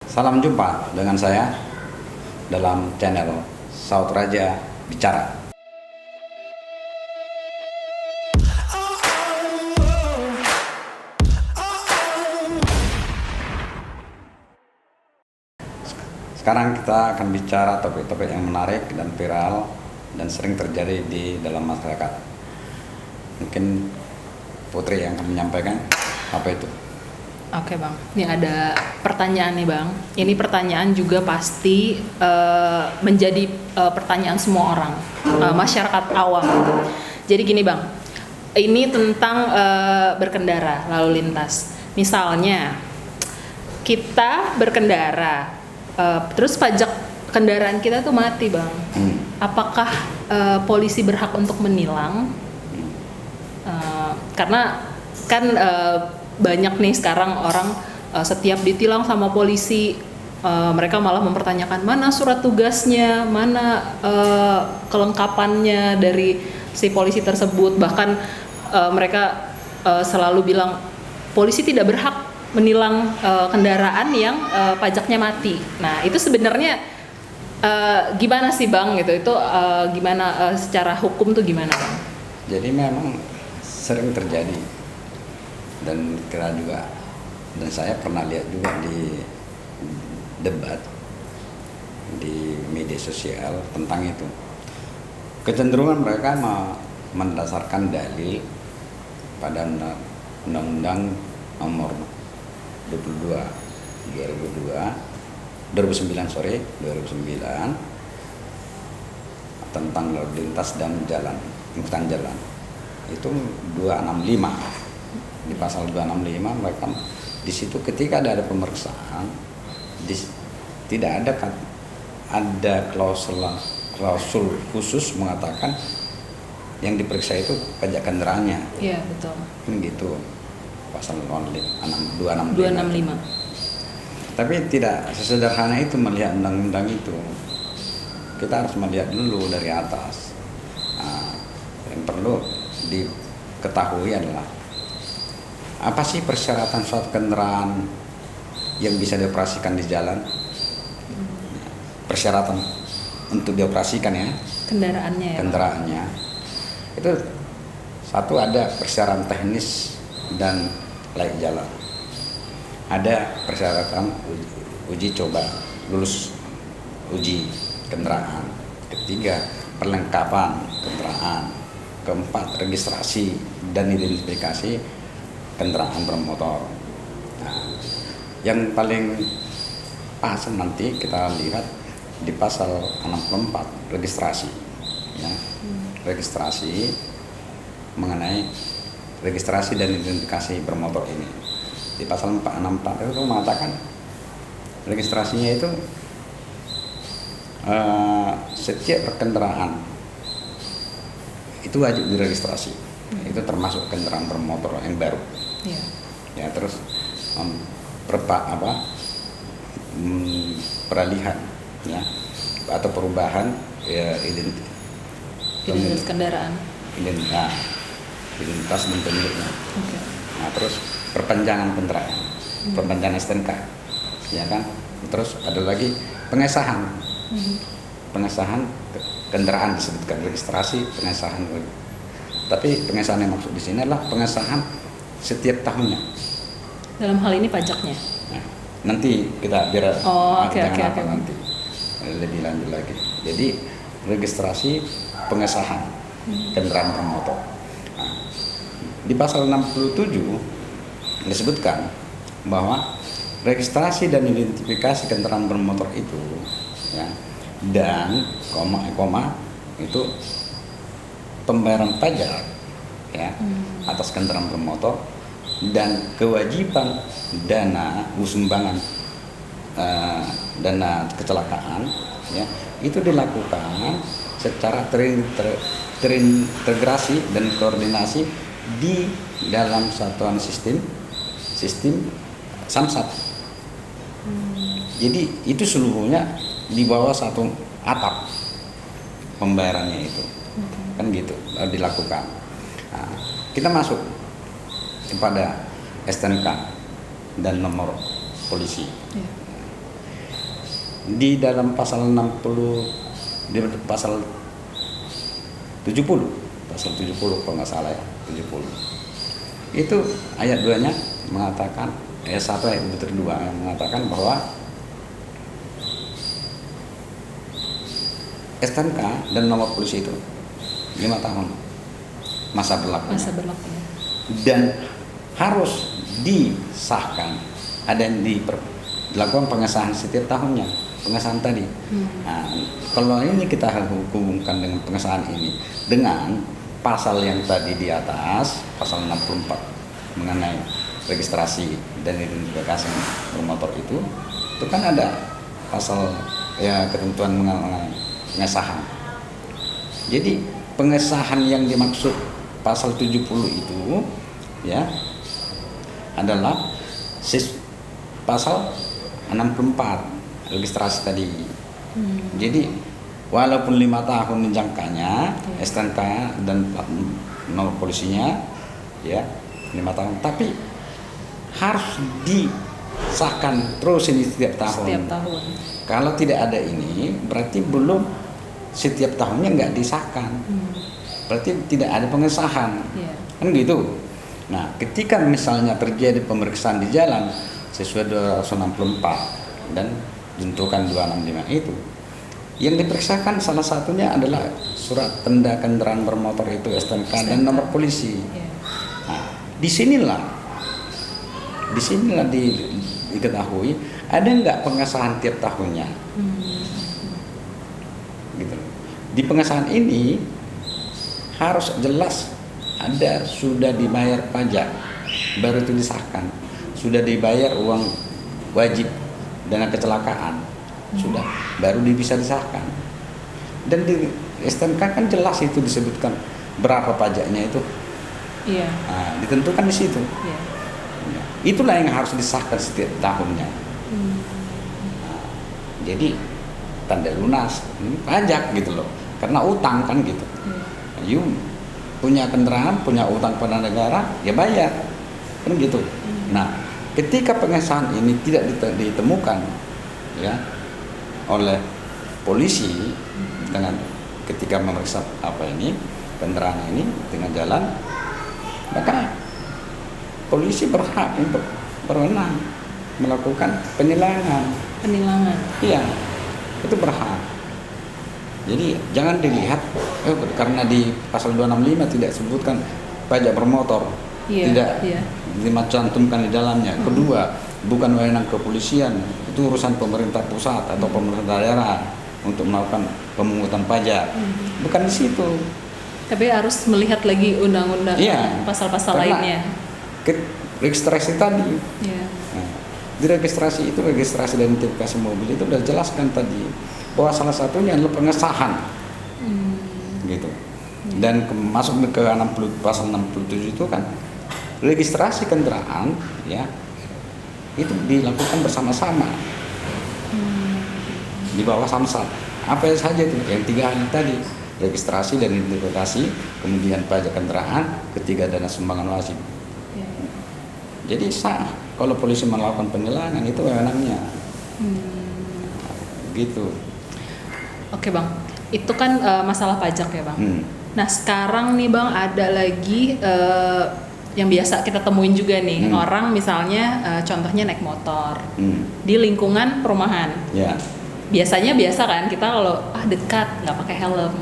Salam jumpa dengan saya dalam channel Saud Raja Bicara. Sekarang kita akan bicara topik-topik yang menarik dan viral dan sering terjadi di dalam masyarakat. Mungkin Putri yang akan menyampaikan apa itu. Oke Bang, ini ada pertanyaan nih Bang. Ini pertanyaan juga pasti menjadi pertanyaan semua orang, masyarakat awam. Jadi gini Bang, ini tentang berkendara lalu lintas. Misalnya kita berkendara, terus pajak kendaraan kita tuh mati Bang. Apakah polisi berhak untuk menilang? Karena kan banyak nih sekarang orang setiap ditilang sama polisi, mereka malah mempertanyakan mana surat tugasnya, mana kelengkapannya dari si polisi tersebut. Bahkan mereka selalu bilang polisi tidak berhak menilang kendaraan yang pajaknya mati. Nah itu sebenarnya gimana sih Bang gitu? Itu gimana secara hukum tuh gimana Bang? Jadi memang sering terjadi dan kira juga, dan saya pernah lihat juga di debat di media sosial tentang itu. Kecenderungan mereka mendasarkan dalil pada Undang-Undang Nomor 2009 tentang lalu lintas dan angkutan jalan. Itu 265. Di pasal 265 mereka di situ ketika ada pemeriksaan tidak ada klausul khusus mengatakan yang diperiksa itu pajak kendaraannya. Iya betul. Kan gitu pasal 265. Tapi tidak sesederhana itu melihat undang-undang itu. Kita harus melihat dulu dari atas. Nah, yang perlu diketahui adalah apa sih persyaratan suatu kendaraan yang bisa dioperasikan di jalan? Persyaratan untuk dioperasikan ya. Kendaraannya. Itu satu, ada persyaratan teknis dan layak jalan. Ada persyaratan uji coba, lulus uji kendaraan. Ketiga, perlengkapan kendaraan. Keempat, registrasi dan identifikasi kendaraan bermotor. Nah, yang paling pas nanti kita lihat di pasal 64 registrasi, ya. Registrasi mengenai registrasi dan identifikasi bermotor ini. Di pasal 464 itu mengatakan registrasinya itu setiap kendaraan itu wajib diregistrasi. Itu termasuk kendaraan bermotor yang baru. Ya terus peralihan ya atau perubahan ya, identitas kendaraan, identitas dan pemiliknya. Nah terus perpanjangan kendaraan, perpanjangan STNK, ya kan. Terus ada lagi pengesahan kendaraan, disebutkan registrasi, pengesahan. Tapi pengesahan yang maksud di sini adalah pengesahan setiap tahunnya. Dalam hal ini pajaknya. Nah, nanti kita biar nanti lebih lanjut lagi. Jadi registrasi pengesahan kendaraan bermotor. Nah, di pasal 67 disebutkan bahwa registrasi dan identifikasi kendaraan bermotor itu, ya, dan itu pembayaran pajak ya atas kendaraan bermotor dan kewajiban dana sumbangan dana kecelakaan ya itu dilakukan secara terintegrasi dan koordinasi di dalam satuan sistem Samsat. Jadi itu seluruhnya di bawah satu atap pembayarannya itu. Kan gitu dilakukan. Nah, kita masuk kepada STNK dan nomor polisi. di dalam pasal 60, di pasal 70, pasal 70 kalau nggak salah ya, 70. Itu ayat 2-nya mengatakan, ayat 1 ayat 2 yang mengatakan bahwa STNK dan nomor polisi itu 5 tahun masa berlakunya. Dan harus disahkan, ada yang dilakukan pengesahan setiap tahunnya, pengesahan tadi. Nah, kalau ini kita hubungkan dengan pengesahan ini dengan pasal yang tadi di atas, pasal 64 mengenai registrasi dan identifikasi bermotor itu kan ada pasal ya ketentuan mengenai pengesahan. Jadi pengesahan yang dimaksud pasal 70 itu ya adalah pasal 64 registrasi tadi. Jadi walaupun 5 tahun jangkanya STNK dan nomor polisinya ya 5 tahun, tapi harus disahkan terus ini setiap tahun. Kalau tidak ada ini berarti belum, setiap tahunnya nggak disahkan, berarti tidak ada pengesahan, kan gitu. Nah, ketika misalnya terjadi pemeriksaan di jalan sesuai 264 dan juntukan 265 itu, yang diperiksakan salah satunya adalah surat tanda kendaraan bermotor itu STNK dan nomor polisi. Nah, disinilah diketahui ada nggak pengesahan tiap tahunnya. Gitu. Di pengesahan ini harus jelas ada sudah dibayar pajak, baru itu disahkan. Sudah dibayar uang wajib dana kecelakaan, sudah baru bisa disahkan. Dan di STNK kan jelas itu disebutkan berapa pajaknya itu. Nah, ditentukan di situ. Itulah yang harus disahkan setiap tahunnya. Nah, jadi tanda lunas pajak gitu loh, karena utang kan gitu. You punya kendaraan, punya utang pada negara, ya bayar kan gitu. Nah, ketika pengesahan ini tidak ditemukan ya oleh polisi dengan ketika memeriksa kendaraan ini dengan jalan, maka polisi berhak untuk berwenang melakukan penilangan. Iya, itu berhak. Jadi jangan dilihat karena di pasal 265 tidak sebutkan pajak bermotor, tidak dicantumkan di dalamnya. Kedua, bukan wewenang kepolisian, itu urusan pemerintah pusat atau pemerintah daerah untuk melakukan pemungutan pajak. Bukan di situ. Tapi harus melihat lagi undang-undang, pasal-pasal lainnya. Registrasi tadi. Nah, di registrasi dan identifikasi mobil itu sudah jelaskan tadi bahwa salah satunya adalah pengesahan. Gitu. Dan masuk ke pasal 67 itu kan registrasi kendaraan ya itu dilakukan bersama-sama di bawah Samsat. Apa saja itu? Yang 3 hal tadi, registrasi dan identifikasi, kemudian pajak kendaraan, ketiga dana sumbangan wajib. Jadi sah kalau polisi melakukan penilangan, itu wewenangnya. Gitu. Oke Bang, itu kan masalah pajak ya Bang. Nah sekarang nih Bang ada lagi yang biasa kita temuin juga nih, orang misalnya contohnya naik motor di lingkungan perumahan. Biasanya kan kita kalau dekat nggak pakai helm.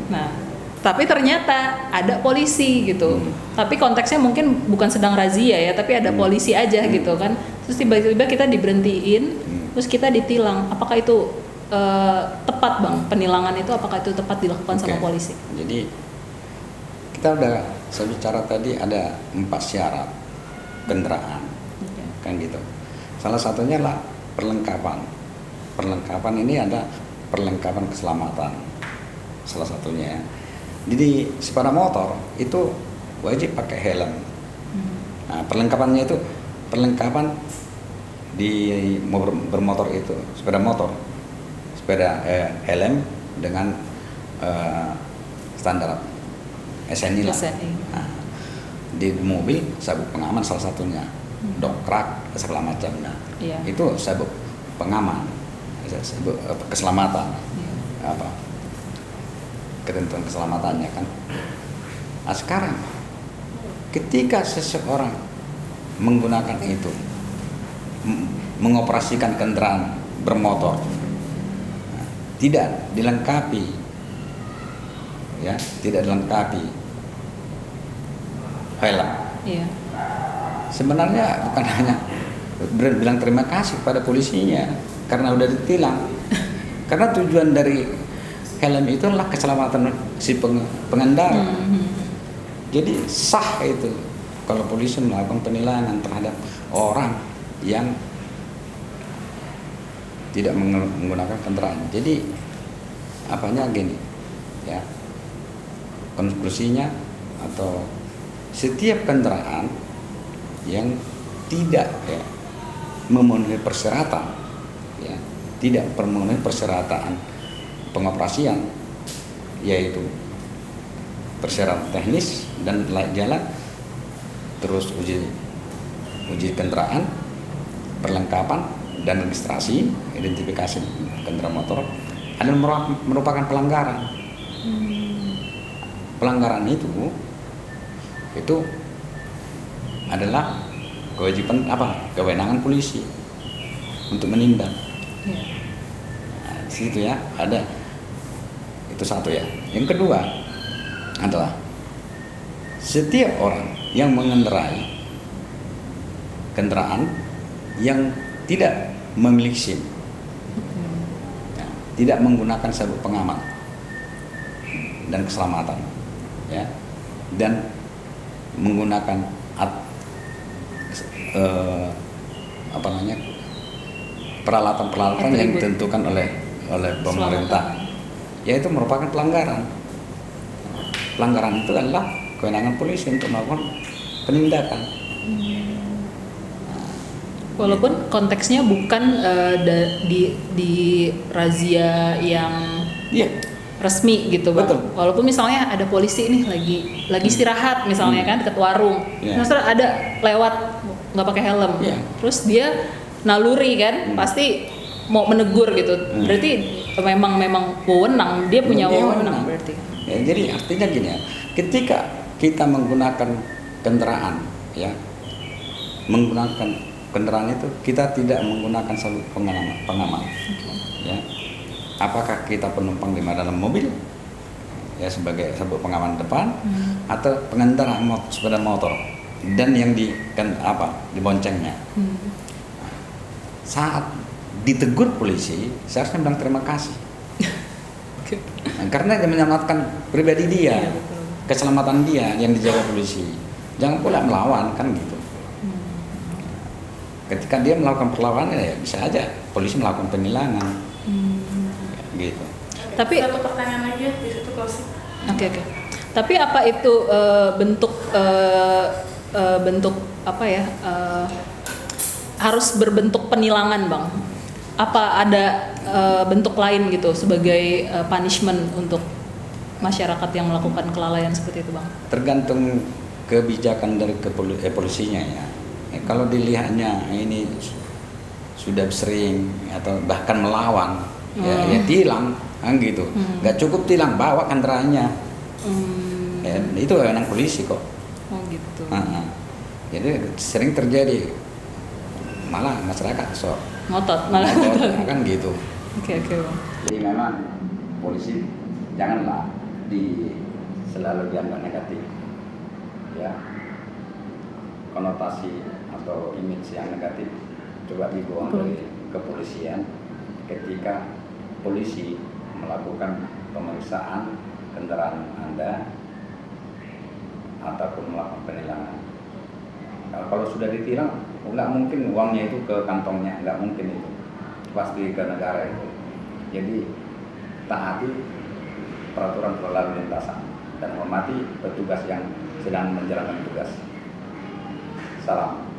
Nah tapi ternyata ada polisi gitu. Tapi konteksnya mungkin bukan sedang razia ya, tapi ada polisi aja gitu kan. Terus tiba-tiba kita diberhentiin, terus kita ditilang. Apakah itu tepat Bang? Penilangan itu apakah itu tepat dilakukan sama polisi? Jadi kita udah bicara tadi ada 4 syarat kendaraan, kan gitu. Salah satunya lah perlengkapan. Perlengkapan ini ada perlengkapan keselamatan. Salah satunya. Jadi sepeda motor itu wajib pakai helm. Nah, perlengkapannya itu perlengkapan di bermotor itu sepeda helm dengan standar SNI lah. Nah, di mobil sabuk pengaman salah satunya, dongkrak segala macamnya. Itu sabuk pengaman. keselamatan, apa ketentuan keselamatannya kan. Nah sekarang ketika seseorang menggunakan itu, mengoperasikan kendaraan bermotor, tidak dilengkapi, ya, tidak dilengkapi helm. Iya. Sebenarnya bukan hanya bilang terima kasih pada polisinya karena udah ditilang. Karena tujuan dari helm itu adalah keselamatan si pengendara. Jadi sah itu kalau polisi melakukan penilangan terhadap orang yang tidak menggunakan kendaraan. Jadi apanya gini, ya, konklusinya atau setiap kendaraan yang tidak, ya, memenuhi persyaratan, ya, tidak memenuhi persyaratan pengoperasian, yaitu persyaratan teknis dan layak jalan, terus uji kendaraan, perlengkapan dan registrasi, identifikasi kendaraan motor, adalah merupakan pelanggaran. Pelanggaran itu adalah kewajiban kewenangan polisi untuk menindak. Nah, di situ ya ada itu satu ya. Yang kedua adalah setiap orang yang mengendarai kendaraan yang tidak memiliki SIM, ya, tidak menggunakan sabuk pengaman dan keselamatan, ya, dan menggunakan peralatan-peralatan yang ditentukan oleh pemerintah, yaitu merupakan pelanggaran. Pelanggaran itu adalah kewenangan polisi untuk melakukan penindakan. Walaupun konteksnya bukan di razia yang resmi gitu, Bang. Betul. Walaupun misalnya ada polisi nih lagi istirahat misalnya kan dekat warung. Misalnya ada lewat nggak pakai helm. Terus dia naluri kan, pasti mau menegur gitu. Berarti memang wewenang, dia punya wewenang berarti. Ya, jadi artinya gini ya, ketika kita menggunakan kendaraan, ya, menggunakan kendaraan itu kita tidak menggunakan sabuk pengaman, ya. Apakah kita penumpang di dalam mobil, ya, sebagai sabuk pengaman depan, atau pengendara sepeda motor dan yang diboncengnya. Saat ditegur polisi, seharusnya bilang terima kasih. Nah, karena dia menyelamatkan pribadi dia, keselamatan dia yang dijaga polisi. Jangan pula melawan kan gitu. Ketika dia melakukan perlawanan, ya bisa aja polisi melakukan penilangan. Gitu. Tapi satu pertanyaan lagi di situ closing. Oke. Tapi apa itu bentuk apa ya? Harus berbentuk penilangan, Bang? Apa ada bentuk lain gitu sebagai punishment untuk masyarakat yang melakukan kelalaian seperti itu, Bang? Tergantung kebijakan dari polisinya ya. Kalau dilihatnya ini sudah sering atau bahkan melawan, ya tilang kan gitu. Nggak cukup tilang, bawa kendaraannya. Ya, itu wewenang polisi kok. Oh gitu. Jadi sering terjadi, malah masyarakat ngotot kan gitu. Oke. Jadi memang polisi janganlah selalu dianggap negatif, ya, konotasi atau image yang negatif coba dibuang dari kepolisian ketika polisi melakukan pemeriksaan kendaraan Anda ataupun melakukan penilangan. Kalau sudah ditilang, nggak mungkin uangnya itu ke kantongnya, nggak mungkin itu, pasti ke negara itu. Jadi taati peraturan lalu lintasan dan hormati petugas yang sedang menjalankan tugas. Salam.